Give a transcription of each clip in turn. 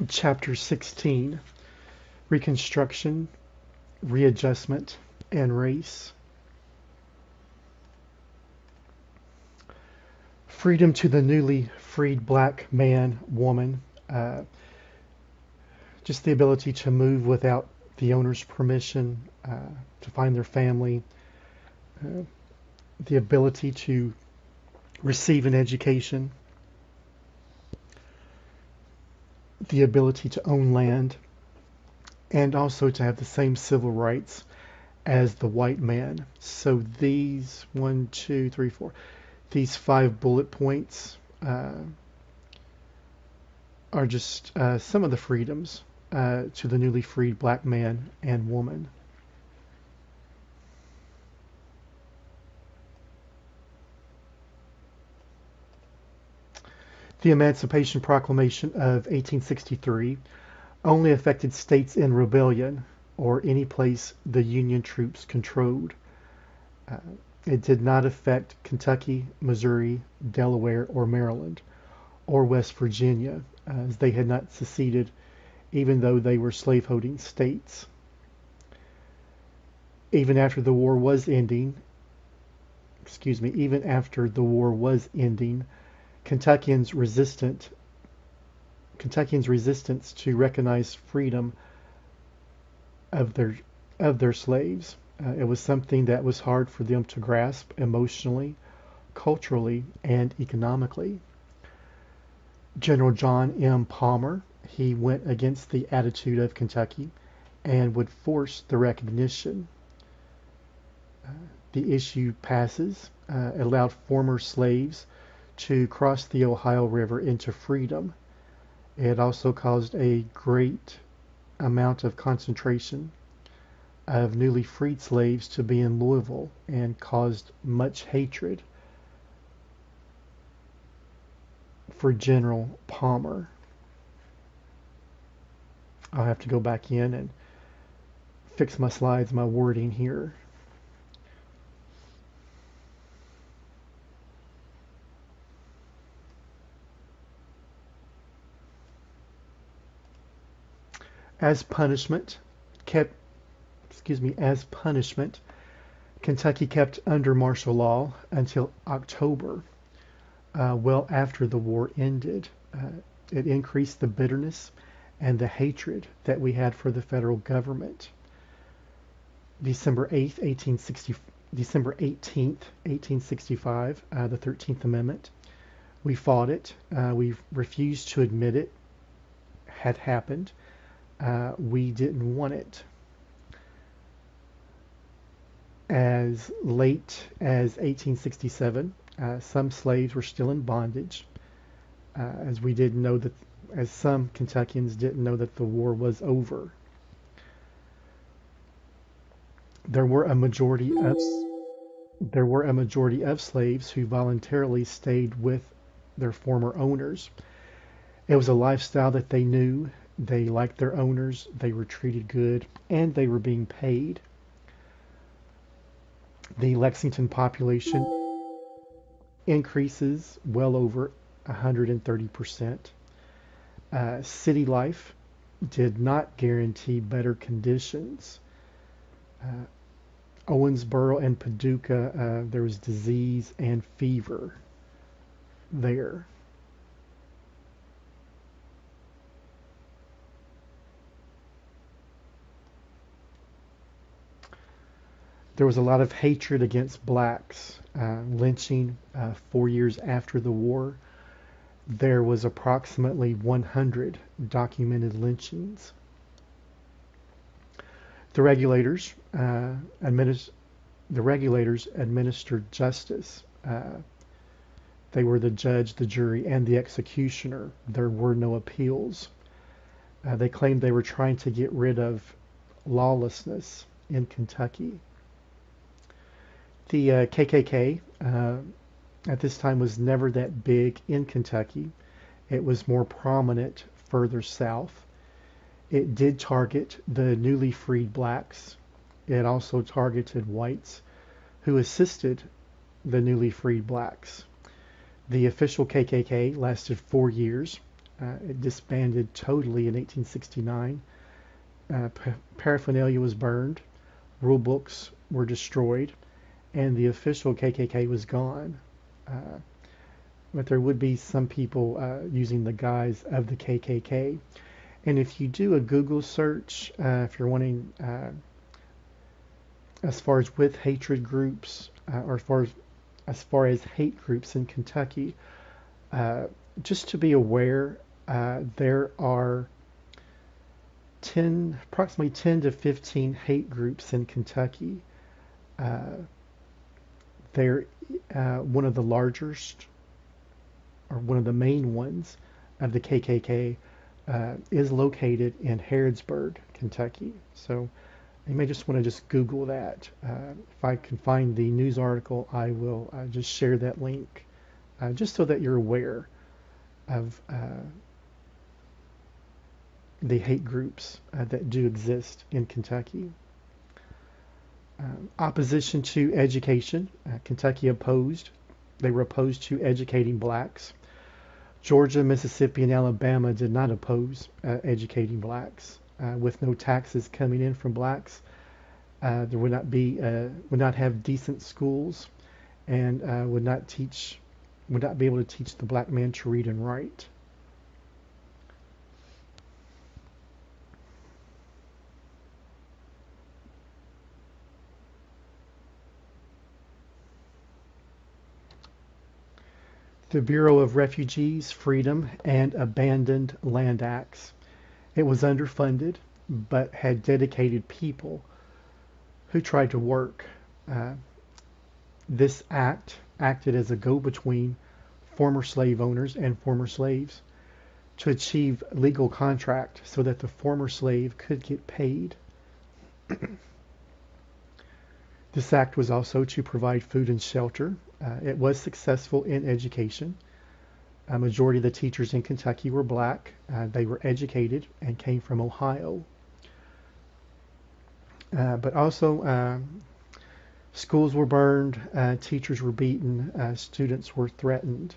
Chapter 16, Reconstruction, Readjustment, and Race. Freedom to the newly freed black man, woman, uh, just the ability to move without the owner's permission, to find their family, uh, the ability to receive an education, the ability to own land, and also to have the same civil rights as the white man. So these these 5 bullet points are just some of the freedoms to the newly freed black man and woman. The Emancipation Proclamation of 1863 only affected states in rebellion or any place the Union troops controlled. Uh, it did not affect Kentucky, Missouri, Delaware, or Maryland, or West Virginia, as they had not seceded, even though they were slaveholding states. Even after the war was ending, even after the war was ending, Kentuckians' resistance to recognize freedom of their slaves. It was something that was hard for them to grasp emotionally, culturally, and economically. General John M. Palmer, he went against the attitude of Kentucky and would force the recognition. The issue passes, allowed former slaves to cross the Ohio River into freedom. It also caused a great amount of concentration of newly freed slaves to be in Louisville and caused much hatred for General Palmer. I'll have to go back in and fix my slides, my wording here. As punishment, Kentucky kept under martial law until October, well after the war ended. It increased the bitterness and the hatred that we had for the federal government. December 18th, 1865, the 13th Amendment. We fought it. We refused to admit it had happened. We didn't want it. As late as 1867, some slaves were still in bondage, as we didn't know that, as some Kentuckians didn't know that the war was over. There were a majority of slaves who voluntarily stayed with their former owners. It was a lifestyle that they knew. They liked their owners. They were treated good, and they were being paid. The Lexington population increases well over 130%. City life did not guarantee better conditions. Owensboro and Paducah, there was disease and fever there. There was a lot of hatred against blacks. Lynching 4 years after the war, there was approximately 100 documented lynchings. The regulators administered justice. They were the judge, the jury, and the executioner. There were no appeals. They claimed they were trying to get rid of lawlessness in Kentucky. The KKK at this time was never that big in Kentucky. It was more prominent further south. It did target the newly freed blacks. It also targeted whites who assisted the newly freed blacks. The official KKK lasted 4 years. It disbanded totally in 1869. Paraphernalia was burned, rule books were destroyed, and the official KKK was gone. Uh, but there would be some people using the guise of the KKK. And if you do a Google search, if you're wanting, as far as with hatred groups, or as far as hate groups in Kentucky, just to be aware, there are approximately 10 to 15 hate groups in Kentucky. They're one of the largest, or one of the main ones of the KKK, is located in Harrodsburg, Kentucky. So you may just want to just Google that. If I can find the news article, I will just share that link, just so that you're aware of the hate groups that do exist in Kentucky. Opposition to education. Kentucky opposed. They were opposed to educating blacks. Georgia, Mississippi, and Alabama did not oppose educating blacks. With no taxes coming in from blacks, there would not have decent schools, and would not be able to teach the black man to read and write. The Bureau of Refugees, Freedom, and Abandoned Land Acts. It was underfunded, but had dedicated people who tried to work. This act acted as a go-between former slave owners and former slaves to achieve legal contract so that the former slave could get paid. This act was also to provide food and shelter. It was successful in education. A majority of the teachers in Kentucky were black. They were educated and came from Ohio. But also, schools were burned, teachers were beaten, students were threatened.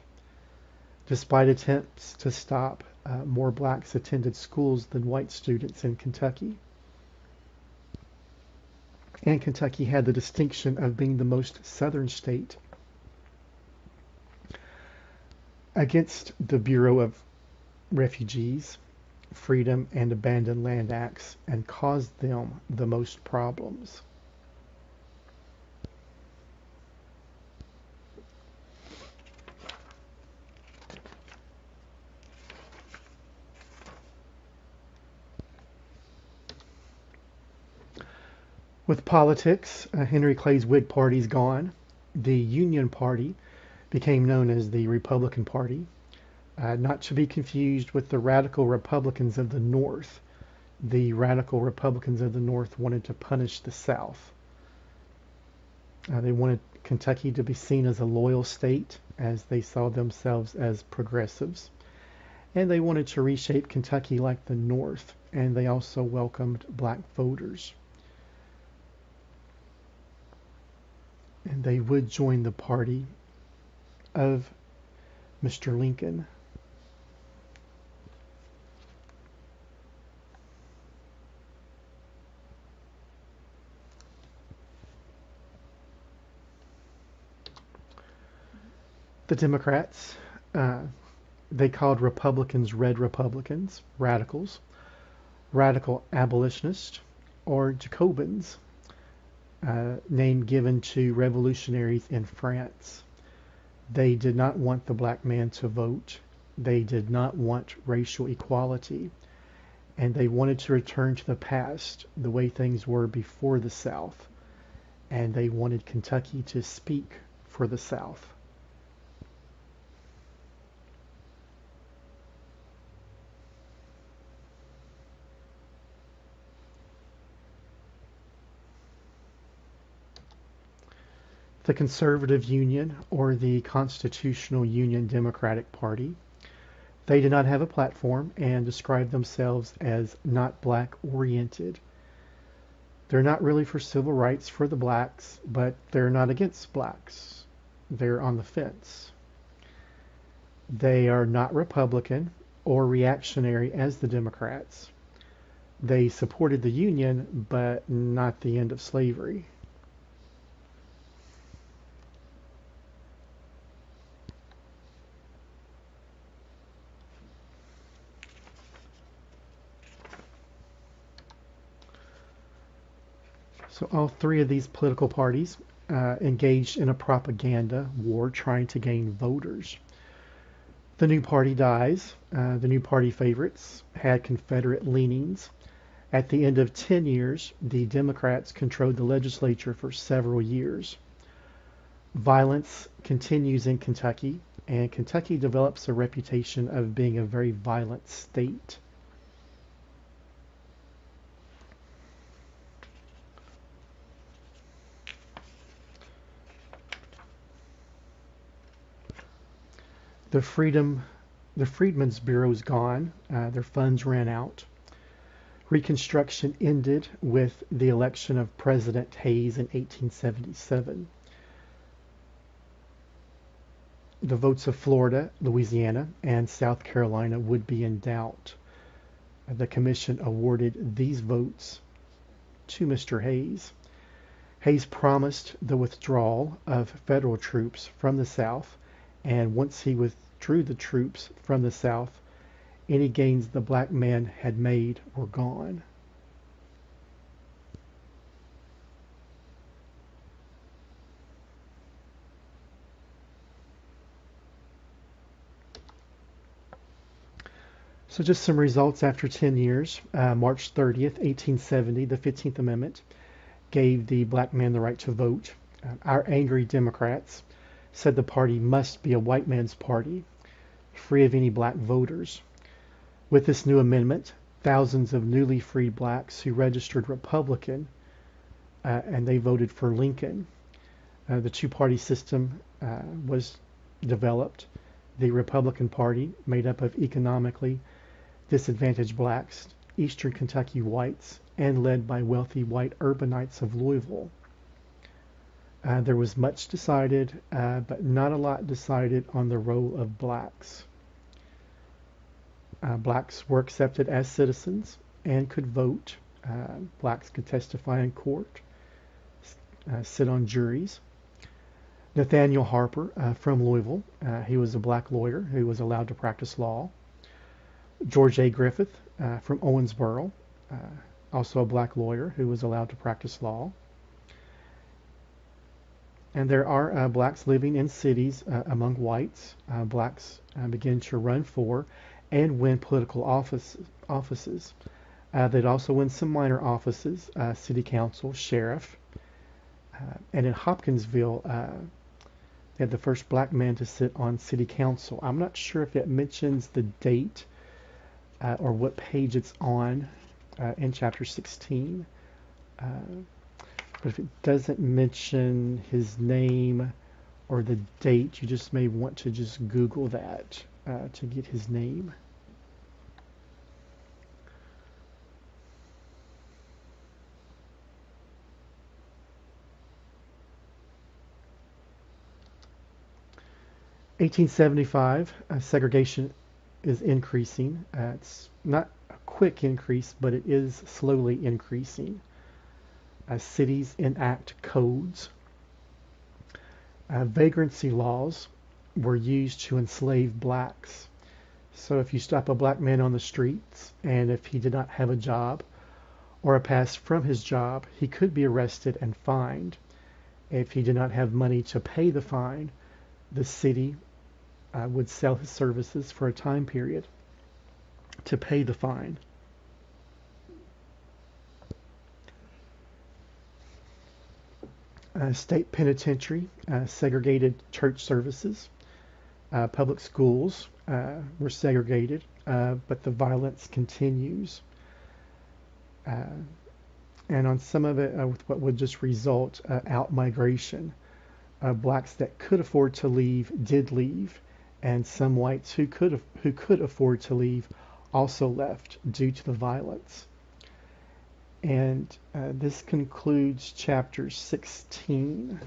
Despite attempts to stop, more blacks attended schools than white students in Kentucky. And Kentucky had the distinction of being the most southern state. Against the Bureau of Refugees, Freedom, and Abandoned Land Acts, and caused them the most problems. With politics, Henry Clay's Whig Party's gone. The Union Party became known as the Republican Party, not to be confused with the radical Republicans of the North. The radical Republicans of the North wanted to punish the South. They wanted Kentucky to be seen as a loyal state, as they saw themselves as progressives. And they wanted to reshape Kentucky like the North, and they also welcomed black voters. And they would join the party of Mr. Lincoln. The Democrats, they called Republicans red Republicans, radicals, radical abolitionists, or Jacobins, name given to revolutionaries in France. They did not want the black man to vote. They did not want racial equality. And they wanted to return to the past, the way things were before the South. And they wanted Kentucky to speak for the South. The Conservative Union, or the Constitutional Union Democratic Party. They did not have a platform and described themselves as not black-oriented. They're not really for civil rights for the blacks, but they're not against blacks. They're on the fence. They are not Republican or reactionary as the Democrats. They supported the Union, but not the end of slavery. So all three of these political parties engaged in a propaganda war trying to gain voters. The new party dies. The new party favorites had Confederate leanings. At the end of 10 years, the Democrats controlled the legislature for several years. Violence continues in Kentucky, and Kentucky develops a reputation of being a very violent state. The Freedmen's Bureau is gone. Their funds ran out. Reconstruction ended with the election of President Hayes in 1877. The votes of Florida, Louisiana, and South Carolina would be in doubt. The commission awarded these votes to Mr. Hayes. Hayes promised the withdrawal of federal troops from the South, and once he withdrew the troops from the South, any gains the black man had made were gone. So just some results after 10 years. March 30th, 1870, the 15th Amendment gave the black man the right to vote. Our angry Democrats said the party must be a white man's party, free of any black voters. With this new amendment, thousands of newly freed blacks who registered Republican and they voted for Lincoln. The two-party system was developed. The Republican Party, made up of economically disadvantaged blacks, Eastern Kentucky whites, and led by wealthy white urbanites of Louisville. There was much decided, but not a lot decided on the role of blacks. Blacks were accepted as citizens and could vote. Blacks could testify in court, sit on juries. Nathaniel Harper from Louisville, he was a black lawyer who was allowed to practice law. George A. Griffith from Owensboro, also a black lawyer who was allowed to practice law. And there are blacks living in cities among whites. Blacks begin to run for and win political offices. They'd also win some minor offices, city council, sheriff. And in Hopkinsville, they had the first black man to sit on city council. I'm not sure if it mentions the date or what page it's on in chapter 16. But if it doesn't mention his name or the date, you just may want to just Google that to get his name. (1875) segregation is increasing. It's not a quick increase, but it is slowly increasing. Cities enact codes. Vagrancy laws were used to enslave blacks. So if you stop a black man on the streets, and if he did not have a job or a pass from his job, he could be arrested and fined. If he did not have money to pay the fine, the city would sell his services for a time period to pay the fine. State penitentiary segregated church services. Public schools were segregated, but the violence continues. And on some of it, with what would just result out-migration. Blacks that could afford to leave did leave, and some whites who could afford to leave also left due to the violence. And this concludes chapter 16.